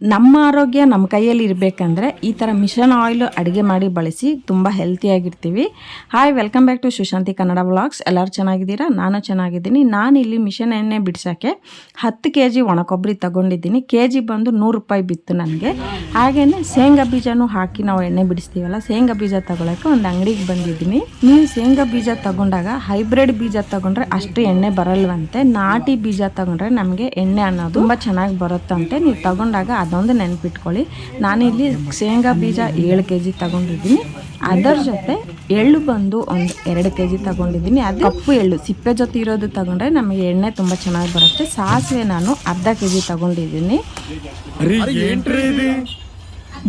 ನಮ್ಮ ಆರೋಗ್ಯ ನಮ್ಮ ಕೈಯಲ್ಲಿ ಇರಬೇಕಂದ್ರೆ ಈ ಥರ ಮಿಷನ್ ಆಯಿಲ್ ಅಡುಗೆ ಮಾಡಿ ಬಳಸಿ ತುಂಬ ಹೆಲ್ತಿಯಾಗಿರ್ತೀವಿ. Hi, welcome back to Sushanti Kannada vlogs. ಎಲ್ಲರೂ ಚೆನ್ನಾಗಿದ್ದೀರಾ? ನಾನು ಚೆನ್ನಾಗಿದ್ದೀನಿ. ನಾನಿಲ್ಲಿ ಮಿಷನ್ ಎಣ್ಣೆ ಬಿಡ್ಸೋಕ್ಕೆ 10 kg ಒಣಕೊಬ್ಬರಿ ತೊಗೊಂಡಿದ್ದೀನಿ. ಕೆಜಿ ಬಂದು 100 ರೂಪಾಯಿ ಬಿತ್ತು ನನಗೆ. ಹಾಗೆಯೇ ಶೇಂಗಾ ಬೀಜನೂ ಹಾಕಿ ನಾವು ಎಣ್ಣೆ ಬಿಡಿಸ್ತೀವಲ್ಲ, ಶೇಂಗಾ ಬೀಜ ತೊಗೊಳಕ್ಕೆ ಒಂದು ಅಂಗಡಿಗೆ ಬಂದಿದ್ದೀನಿ. ನೀವು ಶೇಂಗಾ ಬೀಜ ತೊಗೊಂಡಾಗ ಹೈಬ್ರಿಡ್ ಬೀಜ ತೊಗೊಂಡ್ರೆ ಅಷ್ಟು ಎಣ್ಣೆ ಬರಲ್ವಂತೆ. ನಾಟಿ ಬೀಜ ತೊಗೊಂಡ್ರೆ ನಮಗೆ ಎಣ್ಣೆ ಅನ್ನೋದು ತುಂಬ ಚೆನ್ನಾಗಿ ಬರುತ್ತಂತೆ. ನೀವು ತೊಗೊಂಡಾಗ ಅದೊಂದು ನೆನಪಿಟ್ಕೊಳ್ಳಿ. ನಾನಿಲ್ಲಿ ಶೇಂಗಾ ಬೀಜ 7 kg ತಗೊಂಡಿದ್ದೀನಿ. ಅದರ ಜೊತೆ ಎಳ್ಳು ಬಂದು ಒಂದು 2 kg ತಗೊಂಡಿದ್ದೀನಿ. ಅದು ಕಪ್ಪು ಎಳ್ಳು ಸಿಪ್ಪೆ ಜೊತೆ ಇರೋದು ತಗೊಂಡ್ರೆ ನಮಗೆ ಎಣ್ಣೆ ತುಂಬ ಚೆನ್ನಾಗಿ ಬರುತ್ತೆ. ಸಾಸಿವೆ ನಾನು ಅರ್ಧ kg ತಗೊಂಡಿದ್ದೀನಿ.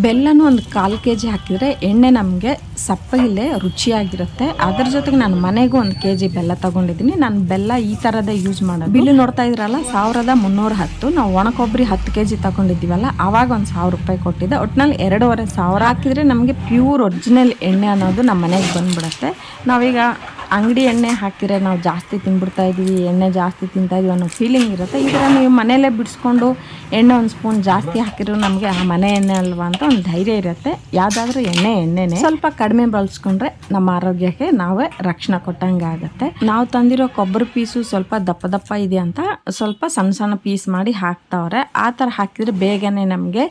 ಬೆಲ್ಲನೂ ಒಂದು 1/4 kg ಹಾಕಿದರೆ ಎಣ್ಣೆ ನಮಗೆ ಸಪ್ಪಗಿಲ್ಲೇ ರುಚಿಯಾಗಿರುತ್ತೆ. ಅದ್ರ ಜೊತೆಗೆ ನಾನು ಮನೆಗೂ 1 kg ಬೆಲ್ಲ ತೊಗೊಂಡಿದ್ದೀನಿ. ನಾನು ಬೆಲ್ಲ ಈ ಥರದೇ ಯೂಸ್ ಮಾಡೋದು. ಬಿಲ್ಲು ನೋಡ್ತಾ ಇದ್ರಲ್ಲ, 1310. ನಾವು ಒಣಕೊಬ್ಬರಿ 10 kg ತಗೊಂಡಿದ್ದೀವಲ್ಲ, ಆವಾಗ ಒಂದು 1000 ರೂಪಾಯಿ ಕೊಟ್ಟಿದ್ದೆ. ಒಟ್ಟಿನಲ್ಲಿ 2500 ಹಾಕಿದರೆ ನಮಗೆ ಪ್ಯೂರ್ ಒರಿಜಿನಲ್ ಎಣ್ಣೆ ಅನ್ನೋದು ನಮ್ಮ ಮನೆಗೆ ಬಂದುಬಿಡುತ್ತೆ. ನಾವೀಗ ಅಂಗಡಿ ಎಣ್ಣೆ ಹಾಕಿದರೆ ನಾವು ಜಾಸ್ತಿ ತಿಂದ್ಬಿಡ್ತಾ ಇದ್ದೀವಿ, ಎಣ್ಣೆ ಜಾಸ್ತಿ ತಿಂತಾಯಿದ್ವಿ ಅನ್ನೋ ಫೀಲಿಂಗ್ ಇರುತ್ತೆ. ಈ ಥರ ನೀವು ಮನೆಯಲ್ಲೇ ಬಿಡಿಸ್ಕೊಂಡು ಎಣ್ಣೆ 1 ಸ್ಪೂನ್ ಜಾಸ್ತಿ ಹಾಕಿದ್ರು ನಮಗೆ ಆ ಮನೆ ಎಣ್ಣೆ ಅಲ್ವಾ ಅಂತ ಒಂದು ಧೈರ್ಯ ಇರುತ್ತೆ. ಯಾವುದಾದ್ರೂ ಎಣ್ಣೆನೇ ಸ್ವಲ್ಪ ಕಡಿಮೆ ಬಳಸ್ಕೊಂಡ್ರೆ ನಮ್ಮ ಆರೋಗ್ಯಕ್ಕೆ ನಾವೇ ರಕ್ಷಣೆ ಕೊಟ್ಟಂಗೆ ಆಗುತ್ತೆ. ನಾವು ತಂದಿರೋ ಕೊಬ್ಬರಿ ಪೀಸು ಸ್ವಲ್ಪ ದಪ್ಪ ಇದೆ ಅಂತ ಸ್ವಲ್ಪ ಸಣ್ಣ ಪೀಸ್ ಮಾಡಿ ಹಾಕ್ತಾವ್ರೆ. ಆ ಥರ ಹಾಕಿದರೆ ಬೇಗನೆ ನಮಗೆ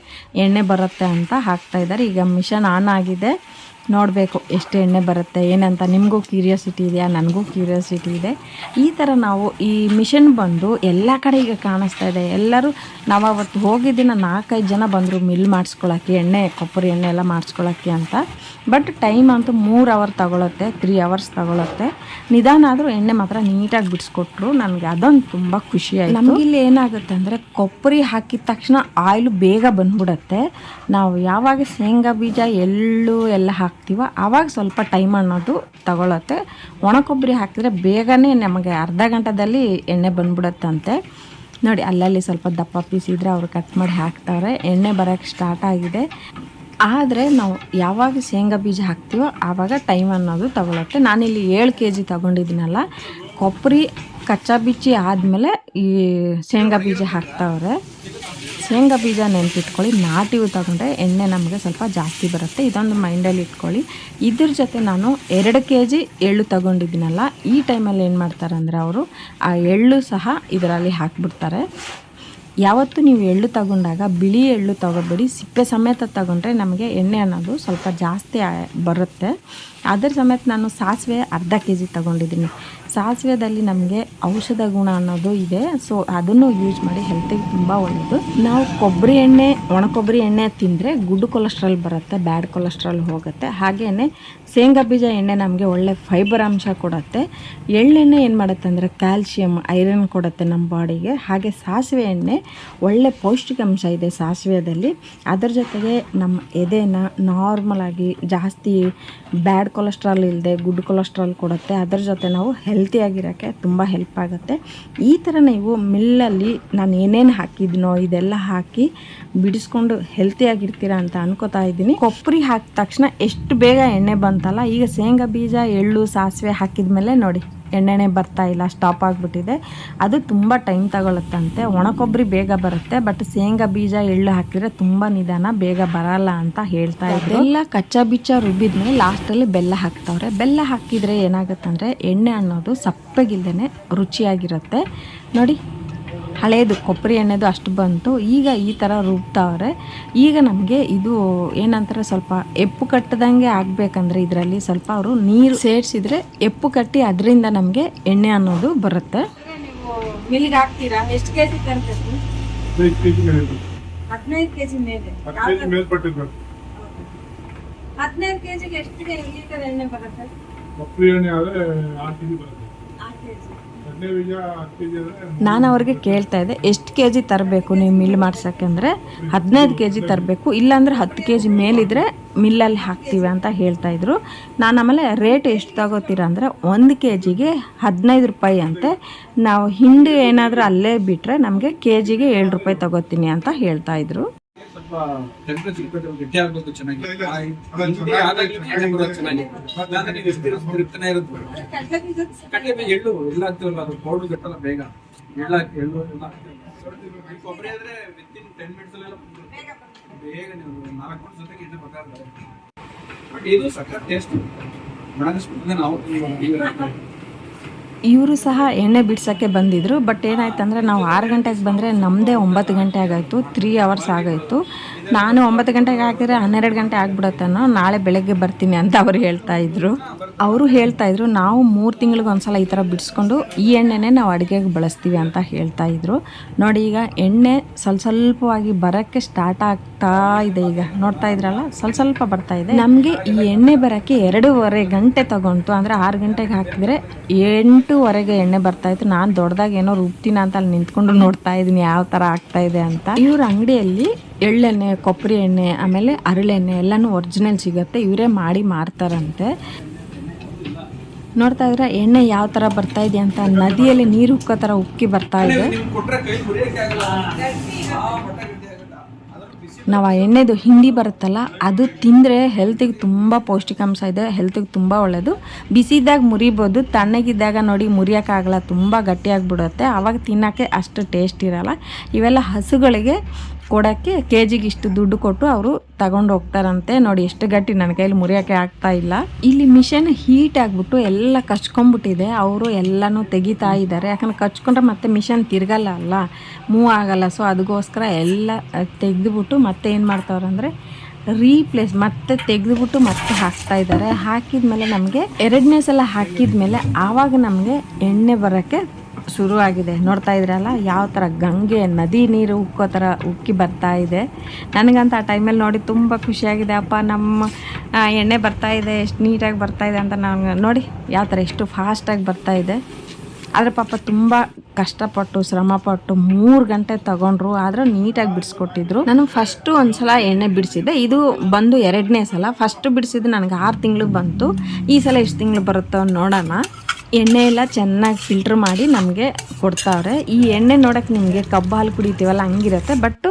ಎಣ್ಣೆ ಬರುತ್ತೆ ಅಂತ ಹಾಕ್ತಾ ಇದ್ದಾರೆ. ಈಗ ಮಿಷನ್ ಆನ್ ಆಗಿದೆ, ನೋಡಬೇಕು ಎಷ್ಟು ಎಣ್ಣೆ ಬರುತ್ತೆ ಏನಂತ. ನಿಮಗೂ ಕ್ಯೂರಿಯಾಸಿಟಿ ಇದೆಯಾ? ನನಗೂ ಕ್ಯೂರಿಯಾಸಿಟಿ ಇದೆ. ಈ ಥರ ನಾವು ಈ ಮಿಷನ್ ಬಂದು ಎಲ್ಲ ಕಡೆ ಈಗ ಕಾಣಿಸ್ತಾ ಇದೆ. ಎಲ್ಲರೂ ನಾವು ಅವತ್ತು ಹೋಗಿದ್ದಿನ 4-5 ಜನ ಬಂದರು ಮಿಲ್ ಮಾಡಿಸ್ಕೊಳ್ಳೋಕ್ಕೆ, ಎಣ್ಣೆ ಕೊಬ್ಬರಿ ಎಣ್ಣೆ ಎಲ್ಲ ಮಾಡಿಸ್ಕೊಳ್ಳೋಕ್ಕೆ ಅಂತ. ಬಟ್ ಟೈಮ್ ಅಂತೂ 3 ಅವರ್ ತಗೊಳುತ್ತೆ, 3 ಅವರ್ಸ್ ತಗೊಳುತ್ತೆ. ನಿಧಾನ ಆದರೂ ಎಣ್ಣೆ ಮಾತ್ರ ನೀಟಾಗಿ ಬಿಡಿಸ್ಕೊಟ್ರು. ನನಗೆ ಅದೊಂದು ತುಂಬ ಖುಷಿ ಆಯಿತು. ನಮಗಿಲ್ಲಿ ಏನಾಗುತ್ತೆ ಅಂದರೆ ಕೊಬ್ಬರಿ ಹಾಕಿದ ತಕ್ಷಣ ಆಯಿಲು ಬೇಗ ಬಂದ್ಬಿಡುತ್ತೆ. ನಾವು ಯಾವಾಗ ಶೇಂಗಾ ಬೀಜ ಎಳ್ಳು ಎಲ್ಲ ಹಾಕ್ತೀವೋ ಆವಾಗ ಸ್ವಲ್ಪ ಟೈಮ್ ಅನ್ನೋದು ತಗೊಳುತ್ತೆ. ಒಣಕೊಬ್ಬರಿ ಹಾಕಿದರೆ ಬೇಗನೆ ನಮಗೆ ಅರ್ಧ ಗಂಟೆದಲ್ಲಿ ಎಣ್ಣೆ ಬಂದ್ಬಿಡುತ್ತಂತೆ. ನೋಡಿ, ಅಲ್ಲಲ್ಲಿ ಸ್ವಲ್ಪ ದಪ್ಪ ಪೀಸ್ ಇದ್ದರೆ ಅವರು ಕಟ್ ಮಾಡಿ ಹಾಕ್ತಾರೆ. ಎಣ್ಣೆ ಬರೋಕ್ಕೆ ಸ್ಟಾರ್ಟ್ ಆಗಿದೆ. ಆದರೆ ನಾವು ಯಾವಾಗ ಶೇಂಗಾ ಬೀಜ ಹಾಕ್ತೀವೋ ಆವಾಗ ಟೈಮ್ ಅನ್ನೋದು ತಗೊಳುತ್ತೆ. ನಾನಿಲ್ಲಿ 7 kg ತಗೊಂಡಿದ್ದೀನಲ್ಲ, ಕೊಬ್ಬರಿ ಕಚ್ಚಾ ಬಿಚ್ಚಿ ಆದಮೇಲೆ ಈ ಶೇಂಗಾ ಬೀಜ ಹಾಕ್ತಾವ್ರೆ. ಶೇಂಗಾ ಬೀಜ ನೆನಪಿಟ್ಕೊಳ್ಳಿ, ನಾಟಿವು ತಗೊಂಡ್ರೆ ಎಣ್ಣೆ ನಮಗೆ ಸ್ವಲ್ಪ ಜಾಸ್ತಿ ಬರುತ್ತೆ. ಇದೊಂದು ಮೈಂಡಲ್ಲಿ ಇಟ್ಕೊಳ್ಳಿ. ಇದ್ರ ಜೊತೆ ನಾನು 2 kg ಎಳ್ಳು ತಗೊಂಡಿದ್ದೀನಲ್ಲ, ಈ ಟೈಮಲ್ಲಿ ಏನು ಮಾಡ್ತಾರೆ ಅಂದರೆ ಅವರು ಆ ಎಳ್ಳು ಸಹ ಇದರಲ್ಲಿ ಹಾಕ್ಬಿಡ್ತಾರೆ. ಯಾವತ್ತು ನೀವು ಎಳ್ಳು ತಗೊಂಡಾಗ ಬಿಳಿ ಎಳ್ಳು ತಗೋಬೇಡಿ, ಸಿಪ್ಪೆ ಸಮೇತ ತಗೊಂಡ್ರೆ ನಮಗೆ ಎಣ್ಣೆ ಅನ್ನೋದು ಸ್ವಲ್ಪ ಜಾಸ್ತಿ ಬರುತ್ತೆ. ಅದರ ಸಮೇತ ನಾನು ಸಾಸಿವೆ ಅರ್ಧ kg ತಗೊಂಡಿದ್ದೀನಿ. ಸಾಸಿವೆದಲ್ಲಿ ನಮಗೆ ಔಷಧ ಗುಣ ಅನ್ನೋದು ಇದೆ. ಸೊ ಅದನ್ನು ಯೂಸ್ ಮಾಡಿ, ಹೆಲ್ತಿಗೆ ತುಂಬ ಒಳ್ಳೆಯದು. ನಾವು ಕೊಬ್ಬರಿ ಎಣ್ಣೆ, ಒಣಕೊಬ್ಬರಿ ಎಣ್ಣೆ ತಿಂದರೆ ಗುಡ್ ಕೊಲೆಸ್ಟ್ರಾಲ್ ಬರುತ್ತೆ, ಬ್ಯಾಡ್ ಕೊಲೆಸ್ಟ್ರಾಲ್ ಹೋಗುತ್ತೆ. ಹಾಗೆಯೇ ಶೇಂಗಾ ಬೀಜ ಎಣ್ಣೆ ನಮಗೆ ಒಳ್ಳೆ ಫೈಬರ್ ಅಂಶ ಕೊಡುತ್ತೆ. ಎಳ್ಳೆಣ್ಣೆ ಏನು ಮಾಡುತ್ತೆ ಅಂದರೆ ಕ್ಯಾಲ್ಶಿಯಮ್, ಐರನ್ ಕೊಡುತ್ತೆ ನಮ್ಮ ಬಾಡಿಗೆ. ಹಾಗೆ ಸಾಸಿವೆ ಎಣ್ಣೆ ಒಳ್ಳೆ ಪೌಷ್ಟಿಕಾಂಶ ಇದೆ ಸಾಸಿವೆಯಲ್ಲಿ. ಅದರ ಜೊತೆಗೆ ನಮ್ಮ ಎದೆನ ನಾರ್ಮಲಾಗಿ ಜಾಸ್ತಿ ಬ್ಯಾಡ್ ಕೊಲೆಸ್ಟ್ರಾಲ್ ಇಲ್ಲದೆ ಗುಡ್ ಕೊಲೆಸ್ಟ್ರಾಲ್ ಕೊಡುತ್ತೆ. ಅದರ ಜೊತೆ ನಾವು ಹೆಲ್ತಿಯಾಗಿರೋಕ್ಕೆ ತುಂಬ ಹೆಲ್ಪ್ ಆಗುತ್ತೆ. ಈ ಥರ ನೀವು ಮಿಲ್ಲಲ್ಲಿ ನಾನು ಏನೇನು ಹಾಕಿದ್ದೀನೋ ಇದೆಲ್ಲ ಹಾಕಿ ಬಿಡಿಸ್ಕೊಂಡು ಹೆಲ್ತಿಯಾಗಿರ್ತೀರಾ ಅಂತ ಅನ್ಕೋತಾ ಇದ್ದೀನಿ. ಕೊಬ್ಬರಿ ಹಾಕಿದ ತಕ್ಷಣ ಎಷ್ಟು ಬೇಗ ಎಣ್ಣೆ ಬಂತಲ್ಲ. ಈಗ ಶೇಂಗಾ ಬೀಜ, ಎಳ್ಳು, ಸಾಸಿವೆ ಹಾಕಿದ ಮೇಲೆ ನೋಡಿ ಎಣ್ಣೆನೇ ಬರ್ತಾ ಇಲ್ಲ, ಸ್ಟಾಪ್ ಆಗಿಬಿಟ್ಟಿದೆ. ಅದು ತುಂಬ ಟೈಮ್ ತಗೊಳುತ್ತಂತೆ. ಒಣಕೊಬ್ಬರಿ ಬೇಗ ಬರುತ್ತೆ, ಬಟ್ ಶೇಂಗಾ ಬೀಜ, ಎಳ್ಳು ಹಾಕಿದರೆ ತುಂಬ ನಿಧಾನ, ಬೇಗ ಬರಲ್ಲ ಅಂತ ಹೇಳ್ತಾ ಇದ್ರು. ಎಲ್ಲ ಕಚ್ಚಾ ಬಿಚ್ಚ ರುಬ್ಬಿದ್ಮೇಲೆ ಲಾಸ್ಟಲ್ಲಿ ಬೆಲ್ಲ ಹಾಕ್ತಾವ್ರೆ. ಬೆಲ್ಲ ಹಾಕಿದರೆ ಏನಾಗುತ್ತೆ ಅಂದರೆ ಎಣ್ಣೆ ಅನ್ನೋದು ಸಪ್ಪಗಿಲ್ದೇ ರುಚಿಯಾಗಿರುತ್ತೆ. ನೋಡಿ, ಹಳೇದು ಕೊಬ್ಬರಿ ಎಣ್ಣೆದು ಅಷ್ಟು ಬಂತು. ಈಗ ಈ ಥರ ರುಬ್ತಾವ್ರೆ. ಈಗ ನಮಗೆ ಇದು ಏನಂತಾರೆ, ಸ್ವಲ್ಪ ಎಪ್ಪು ಕಟ್ಟದಂಗೆ ಆಗಬೇಕಂದ್ರೆ ಇದರಲ್ಲಿ ಸ್ವಲ್ಪ ಅವರು ನೀರು ಸೇರಿಸಿದ್ರೆ ಎಪ್ಪು ಕಟ್ಟಿ ಅದರಿಂದ ನಮಗೆ ಎಣ್ಣೆ ಅನ್ನೋದು ಬರುತ್ತೆ. ನೀವು ಮಿಲ್ಗೆ ಹಾಕ್ತೀರಾ? ಎಷ್ಟು kg ತರಬೇಕು? 15 kg ಮೇಲೆ. 15 kgಗೆ ಎಷ್ಟು ಲೀಟರ್ ಎಣ್ಣೆ ಬರುತ್ತೆ? ಕೊಬ್ಬರಿ ಎಣ್ಣೆ ಆದರೆ 6 kg ಬರುತ್ತೆ. ನಾನು ಅವ್ರಿಗೆ ಕೇಳ್ತಾ ಇದ್ದೆ, ಎಷ್ಟು kg ತರಬೇಕು ನೀವು ಮಿಲ್ ಮಾಡ್ಸೋಕ್ಕೆ ಅಂದರೆ 15 kg ತರಬೇಕು, ಇಲ್ಲಾಂದರೆ 10 kg ಮೇಲಿದ್ರೆ ಮಿಲ್ಲಲ್ಲಿ ಹಾಕ್ತೀವಿ ಅಂತ ಹೇಳ್ತಾಯಿದ್ರು. ನಾನು ಆಮೇಲೆ ರೇಟ್ ಎಷ್ಟು ತಗೋತೀರ ಅಂದರೆ 1 kgಗೆ 15 ರೂಪಾಯಿ ಅಂತೆ. ನಾವು ಹಿಂಡು ಏನಾದರೂ ಅಲ್ಲೇ ಬಿಟ್ಟರೆ ನಮಗೆ kgಗೆ 7 ರೂಪಾಯಿ ತಗೋತೀನಿ ಅಂತ ಹೇಳ್ತಾಯಿದ್ರು. ಸ್ವಲ್ಪ ಟೆಂಪರೇಚರ್ ಗಟ್ಟಿ ಆಗಬೇಕು, ಚೆನ್ನಾಗಿ ಕಡಲೆ ಎಳ್ಳು ಎಲ್ಲ ಆಗ್ತೀವಲ್ಲ, ಅದು ಪೌಡರ್ ಗಟ್ಟಲ್ಲ ಬೇಗ. ಎಳ್ಳು ಎಲ್ಲ ಕೊಬ್ಬರಿ ಆದ್ರೆ ವಿತಿನ್ 10 minutes ಬೇಗ ನೀವು 4 ಗಂಟೆ ಜೊತೆಗೆ ಎಣ್ಣೆ ಬರ್ತಾ ಬಟ್ ಇದು ಸಖತ್ ಟೇಸ್ಟ್ ಒಣಗಿಸ್ಬಿಟ್ಟು ನಾವು ಇವರು ಸಹ ಎಣ್ಣೆ ಬಿಡ್ಸೋಕ್ಕೆ ಬಂದಿದ್ರು. ಬಟ್ ಏನಾಯ್ತಂದರೆ ನಾವು 6 ಗಂಟೆಗೆ ಬಂದರೆ ನಮ್ಮದೇ 9 ಗಂಟೆ ಆಗಾಯಿತು. 3 ಅವರ್ಸ್ ಆಗಾಯಿತು. ನಾನು 9 ಗಂಟೆಗೆ ಹಾಕಿದ್ರೆ 12 ಗಂಟೆ ಆಗ್ಬಿಡತ್ತೇನೋ, ನಾಳೆ ಬೆಳಗ್ಗೆ ಬರ್ತೀನಿ ಅಂತ ಅವ್ರು ಹೇಳ್ತಾಯಿದ್ರು. ಅವರು ಹೇಳ್ತಾಯಿದ್ರು ನಾವು 3 ತಿಂಗಳಿಗೆ ಒಂದ್ಸಲ ಈ ಥರ ಬಿಡಿಸ್ಕೊಂಡು ಈ ಎಣ್ಣೆನೇ ನಾವು ಅಡುಗೆಗೆ ಬಳಸ್ತೀವಿ ಅಂತ ಹೇಳ್ತಾಯಿದ್ರು. ನೋಡಿ ಈಗ ಎಣ್ಣೆ ಸ್ವಲ್ಪವಾಗಿ ಬರೋಕ್ಕೆ ಸ್ಟಾರ್ಟ್ ಆಗ್ತಾ ಇದೆ. ಈಗ ನೋಡ್ತಾ ಇದ್ರಲ್ಲ, ಸ್ವಲ್ಪ ಬರ್ತಾ ಇದೆ. ನಮಗೆ ಈ ಎಣ್ಣೆ ಬರೋಕ್ಕೆ 2.5 ಗಂಟೆ ತಗೊಂತು. ಅಂದರೆ 6 ಗಂಟೆಗೆ ಹಾಕಿದ್ರೆ 8:15 ಎಣ್ಣೆ ಬರ್ತಾಯಿತ್ತು. ನಾನು ದೊಡ್ಡದಾಗಿ ಏನೋ ರುಬ್ತೀನಿ ಅಂತ ಅಲ್ಲಿ ನಿಂತ್ಕೊಂಡು ನೋಡ್ತಾ ಇದ್ದೀನಿ ಯಾವ ಥರ ಆಗ್ತಾ ಇದೆ ಅಂತ. ಇವ್ರ ಅಂಗಡಿಯಲ್ಲಿ ಎಳ್ಳೆಣ್ಣೆ, ಕೊಬ್ಬರಿ ಎಣ್ಣೆ, ಆಮೇಲೆ ಹರಳೆಣ್ಣೆ ಎಲ್ಲನೂ ಒರಿಜಿನಲ್ ಸಿಗುತ್ತೆ. ಇವರೇ ಮಾಡಿ ಮಾರ್ತಾರಂತೆ. ನೋಡ್ತಾ ಇದ್ರೆ ಎಣ್ಣೆ ಯಾವ ಥರ ಬರ್ತಾ ಇದೆ ಅಂತ, ನದಿಯಲ್ಲಿ ನೀರು ಉಕ್ಕೋ ಥರ ಉಕ್ಕಿ ಬರ್ತಾ ಇದೆ. ನಾವು ಆ ಎಣ್ಣೆದು ಹಿಂಡಿ ಬರುತ್ತಲ್ಲ, ಅದು ತಿಂದರೆ ಹೆಲ್ತಿಗೆ ತುಂಬ ಪೌಷ್ಟಿಕಾಂಶ ಇದೆ, ಹೆಲ್ತಿಗೆ ತುಂಬ ಒಳ್ಳೆಯದು. ಬಿಸಿದಾಗ ಮುರಿಬೋದು, ತಣ್ಣಗಿದ್ದಾಗ ನೋಡಿ ಮುರಿಯೋಕ್ಕಾಗಲ್ಲ, ತುಂಬ ಗಟ್ಟಿಯಾಗಿಬಿಡುತ್ತೆ. ಆವಾಗ ತಿನ್ನೋಕ್ಕೆ ಅಷ್ಟು ಟೇಸ್ಟ್ ಇರೋಲ್ಲ. ಇವೆಲ್ಲ ಹಸುಗಳಿಗೆ ಕೊಡೋಕ್ಕೆ ಕೆಜಿಗೆ ಇಷ್ಟು ದುಡ್ಡು ಕೊಟ್ಟು ಅವರು ತಗೊಂಡು ಹೋಗ್ತಾರಂತೆ. ನೋಡಿ ಎಷ್ಟು ಗಟ್ಟಿ, ನನ್ನ ಕೈಯಲ್ಲಿ ಮುರಿಯೋಕ್ಕೆ ಆಗ್ತಾ ಇಲ್ಲ. ಇಲ್ಲಿ ಮಿಷನ್ ಹೀಟ್ ಆಗಿಬಿಟ್ಟು ಎಲ್ಲ ಕಚ್ಕೊಂಡ್ಬಿಟ್ಟಿದೆ. ಅವರು ಎಲ್ಲನೂ ತೆಗಿತಾ ಇದ್ದಾರೆ. ಯಾಕಂದ್ರೆ ಕಚ್ಕೊಂಡ್ರೆ ಮತ್ತೆ ಮಿಷನ್ ತಿರ್ಗಲ್ಲ ಅಲ್ಲ, ಮೂವ್ ಆಗಲ್ಲ. ಸೊ ಅದಕ್ಕೋಸ್ಕರ ಎಲ್ಲ ತೆಗೆದುಬಿಟ್ಟು ಮತ್ತೆ ಏನು ಮಾಡ್ತಾವ್ರೆ ಅಂದರೆ ರೀಪ್ಲೇಸ್ ಮತ್ತೆ ತೆಗೆದುಬಿಟ್ಟು ಮತ್ತೆ ಹಾಕ್ತಾ ಇದ್ದಾರೆ. ಹಾಕಿದ್ಮೇಲೆ ನಮಗೆ 2ನೇ ಸಲ ಹಾಕಿದ್ಮೇಲೆ ಆವಾಗ ನಮಗೆ ಎಣ್ಣೆ ಬರೋಕ್ಕೆ ಶುರು ಆಗಿದೆ. ನೋಡ್ತಾ ಇದ್ರಲ್ಲ ಯಾವ ಥರ ಗಂಗೆ ನದಿ ನೀರು ಉಕ್ಕೋ ಥರ ಉಕ್ಕಿ ಬರ್ತಾ ಇದೆ. ನನಗಂತ ಆ ಟೈಮಲ್ಲಿ ನೋಡಿ ತುಂಬ ಖುಷಿಯಾಗಿದೆ. ಅಪ್ಪ ನಮ್ಮ ಎಣ್ಣೆ ಬರ್ತಾ ಇದೆ, ಎಷ್ಟು ನೀಟಾಗಿ ಬರ್ತಾ ಇದೆ ಅಂತ. ನಾನು ನೋಡಿ ಯಾವ ಥರ ಎಷ್ಟು ಫಾಸ್ಟಾಗಿ ಬರ್ತಾ ಇದೆ. ಆದರೆ ಪಾಪ ತುಂಬ ಕಷ್ಟಪಟ್ಟು ಶ್ರಮಪಟ್ಟು 3 ಗಂಟೆ ತಗೊಂಡ್ರು, ಆದ್ರೆ ನೀಟಾಗಿ ಬಿಡಿಸ್ಕೊಟ್ಟಿದ್ರು. ನಾನು ಫಸ್ಟು ಒಂದ್ಸಲ ಎಣ್ಣೆ ಬಿಡಿಸಿದ್ದೆ, ಇದು ಬಂದು 2ನೇ ಸಲ. ಫಸ್ಟ್ ಬಿಡಿಸಿದ್ದು ನನಗೆ 6 ತಿಂಗಳಿಗೆ ಬಂತು. ಈ ಸಲ ಎಷ್ಟು ತಿಂಗಳು ಬರುತ್ತೋ ನೋಡೋಣ. ಎಣ್ಣೆ ಎಲ್ಲ ಚೆನ್ನಾಗಿ ಫಿಲ್ಟ್ರ್ ಮಾಡಿ ನಮಗೆ ಕೊಡ್ತಾವ್ರೆ. ಈ ಎಣ್ಣೆ ನೋಡೋಕ್ಕೆ ನಿಮಗೆ ಕಬ್ಬು ಹಾಲು ಕುಡಿತೀವಲ್ಲ ಹಂಗಿರುತ್ತೆ. ಬಟ್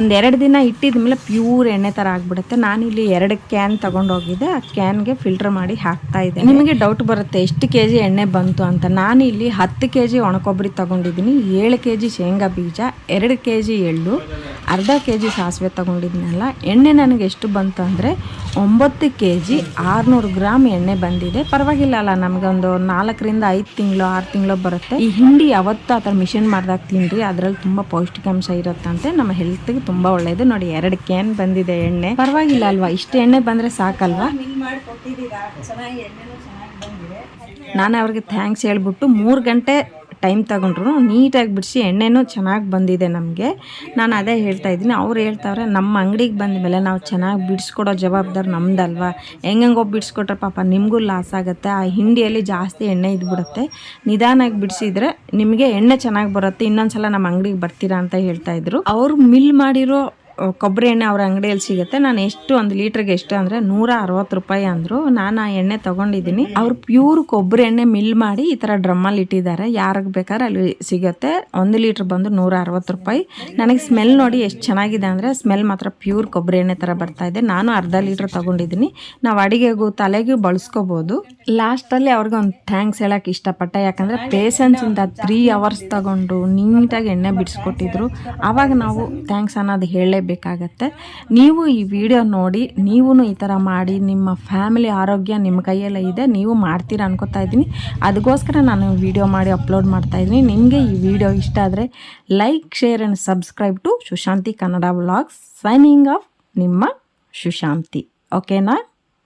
1-2 ದಿನ ಇಟ್ಟಿದ ಮೇಲೆ ಪ್ಯೂರ್ ಎಣ್ಣೆ ಥರ ಆಗಿಬಿಡುತ್ತೆ. ನಾನಿಲ್ಲಿ 2 ಕ್ಯಾನ್ ತೊಗೊಂಡೋಗಿದ್ದೆ. ಆ ಕ್ಯಾನ್ಗೆ ಫಿಲ್ಟ್ರ್ ಮಾಡಿ ಹಾಕ್ತಾ ಇದ್ದೆ. ನಿಮಗೆ ಡೌಟ್ ಬರುತ್ತೆ ಎಷ್ಟು kg ಎಣ್ಣೆ ಬಂತು ಅಂತ. ನಾನು ಇಲ್ಲಿ 10 kg ಒಣಕೊಬ್ಬರಿ ತೊಗೊಂಡಿದ್ದೀನಿ, 7 kg ಶೇಂಗಾ ಬೀಜ, 2 kg ಎಳ್ಳು, ಅರ್ಧ kg ಸಾಸಿವೆ ತೊಗೊಂಡಿದ್ದೀನಲ್ಲ. ಎಣ್ಣೆ ನನಗೆ ಎಷ್ಟು ಬಂತು ಅಂದರೆ 9 kg 600 ಗ್ರಾಮ್ ಎಣ್ಣೆ ಬಂದಿದೆ. ಪರವಾಗಿಲ್ಲ ಅಲ್ಲ, ನಮಗೆ ಒಂದು 4ರಿಂದ 5 ತಿಂಗಳು 6 ತಿಂಗಳು ಬರುತ್ತೆ. ಈ ಹಿಂಡಿ ಯಾವತ್ತೂ ಆ ಥರ ಮಿಷನ್ ಮಾಡಿದಾಗ ತಿನ್ರಿ, ಅದರಲ್ಲಿ ತುಂಬ ಪೌಷ್ಟಿಕಾಂಶ ಇರುತ್ತಂತೆ, ನಮ್ಮ ಹೆಲ್ತ್ಗೆ ತುಂಬ ಒಳ್ಳೆಯದು. ನೋಡಿ 2 ಕ್ಯಾನ್ ಬಂದಿದೆ ಎಣ್ಣೆ. ಪರವಾಗಿಲ್ಲ ಅಲ್ವಾ, ಇಷ್ಟು ಎಣ್ಣೆ ಬಂದರೆ ಸಾಕಲ್ವಾ. ನಾನು ಅವ್ರಿಗೆ ಥ್ಯಾಂಕ್ಸ್ ಹೇಳ್ಬಿಟ್ಟು 3 ಗಂಟೆ ಟೈಮ್ ತಗೊಂಡ್ರು ನೀಟಾಗಿ ಬಿಡಿಸಿ ಎಣ್ಣೆನೂ ಚೆನ್ನಾಗಿ ಬಂದಿದೆ ನಮಗೆ. ನಾನು ಅದೇ ಹೇಳ್ತಾ ಇದ್ದೀನಿ. ಅವ್ರು ಹೇಳ್ತಾವ್ರೆ ನಮ್ಮ ಅಂಗಡಿಗೆ ಬಂದ ಮೇಲೆ ನಾವು ಚೆನ್ನಾಗಿ ಬಿಡಿಸ್ಕೊಡೋ ಜವಾಬ್ದಾರಿ ನಮ್ದಲ್ವಾ. ಹೆಂಗೋ ಬಿಡಿಸ್ಕೊಟ್ರೆ ಪಾಪ ನಿಮಗೂ ಲಾಸ್ ಆಗುತ್ತೆ. ಆ ಹಿಂಡಿಯಲ್ಲಿ ಜಾಸ್ತಿ ಎಣ್ಣೆ ಇದ್ಬಿಡುತ್ತೆ. ನಿಧಾನಾಗಿ ಬಿಡಿಸಿದ್ರೆ ನಿಮಗೆ ಎಣ್ಣೆ ಚೆನ್ನಾಗಿ ಬರುತ್ತೆ, ಇನ್ನೊಂದ್ಸಲ ನಮ್ಮ ಅಂಗಡಿಗೆ ಬರ್ತೀರಾ ಅಂತ ಹೇಳ್ತಾಯಿದ್ರು. ಅವರು ಮಿಲ್ ಮಾಡಿರೋ ಕೊಬ್ಬರಿ ಎಣ್ಣೆ ಅವ್ರ ಅಂಗಡಿಯಲ್ಲಿ ಸಿಗುತ್ತೆ. ನಾನು ಎಷ್ಟು 1 ಲೀಟ್ರಿಗೆ ಎಷ್ಟು ಅಂದರೆ 160 ರೂಪಾಯಿ ಅಂದರು. ನಾನು ಆ ಎಣ್ಣೆ ತೊಗೊಂಡಿದ್ದೀನಿ. ಅವ್ರು ಪ್ಯೂರ್ ಕೊಬ್ಬರಿ ಎಣ್ಣೆ ಮಿಲ್ ಮಾಡಿ ಈ ಥರ ಡ್ರಮ್ಮಲ್ಲಿ ಇಟ್ಟಿದ್ದಾರೆ. ಯಾರಿಗೆ ಬೇಕಾದ್ರೆ ಅಲ್ಲಿ ಸಿಗುತ್ತೆ. 1 ಲೀಟ್ರ್ ಬಂದು 160 ರೂಪಾಯಿ. ನನಗೆ ಸ್ಮೆಲ್ ನೋಡಿ ಎಷ್ಟು ಚೆನ್ನಾಗಿದೆ ಅಂದರೆ, ಸ್ಮೆಲ್ ಮಾತ್ರ ಪ್ಯೂರ್ ಕೊಬ್ಬರಿ ಎಣ್ಣೆ ಥರ ಬರ್ತಾ ಇದೆ. ನಾನು ಅರ್ಧ ಲೀಟ್ರ್ ತೊಗೊಂಡಿದ್ದೀನಿ. ನಾವು ಅಡುಗೆಗೂ ತಲೆಗೂ ಬಳಸ್ಕೋಬೋದು. ಲಾಸ್ಟಲ್ಲಿ ಅವ್ರಿಗೆ ಒಂದು ಥ್ಯಾಂಕ್ಸ್ ಹೇಳೋಕ್ಕೆ ಇಷ್ಟಪಟ್ಟೆ. ಯಾಕಂದರೆ ಪೇಷನ್ಸಿಂದ 3 ಅವರ್ಸ್ ತಗೊಂಡು ನೀಟಾಗಿ ಎಣ್ಣೆ ಬಿಡಿಸ್ಕೊಟ್ಟಿದ್ರು. ಆವಾಗ ನಾವು ಥ್ಯಾಂಕ್ಸ್ ಅನ್ನೋದು ಹೇಳಲೇಬೇಕಾಗತ್ತೆ. ನೀವು ಈ ವಿಡಿಯೋ ನೋಡಿ ನೀವು ಈ ಥರ ಮಾಡಿ, ನಿಮ್ಮ ಫ್ಯಾಮಿಲಿ ಆರೋಗ್ಯ ನಿಮ್ಮ ಕೈಯಲ್ಲೇ ಇದೆ, ನೀವು ಮಾಡ್ತೀರಾ ಅನ್ಕೋತಾ ಇದ್ದೀನಿ. ಅದಕ್ಕೋಸ್ಕರ ನಾನು ವಿಡಿಯೋ ಮಾಡಿ ಅಪ್ಲೋಡ್ ಮಾಡ್ತಾ ಇದ್ದೀನಿ. ನಿಮಗೆ ಈ ವಿಡಿಯೋ ಇಷ್ಟ ಆದರೆ like, share and subscribe to Sushanti Kannada vlogs. Signing off ನಿಮ್ಮ ಸುಶಾಂತಿ. ಓಕೆನಾ?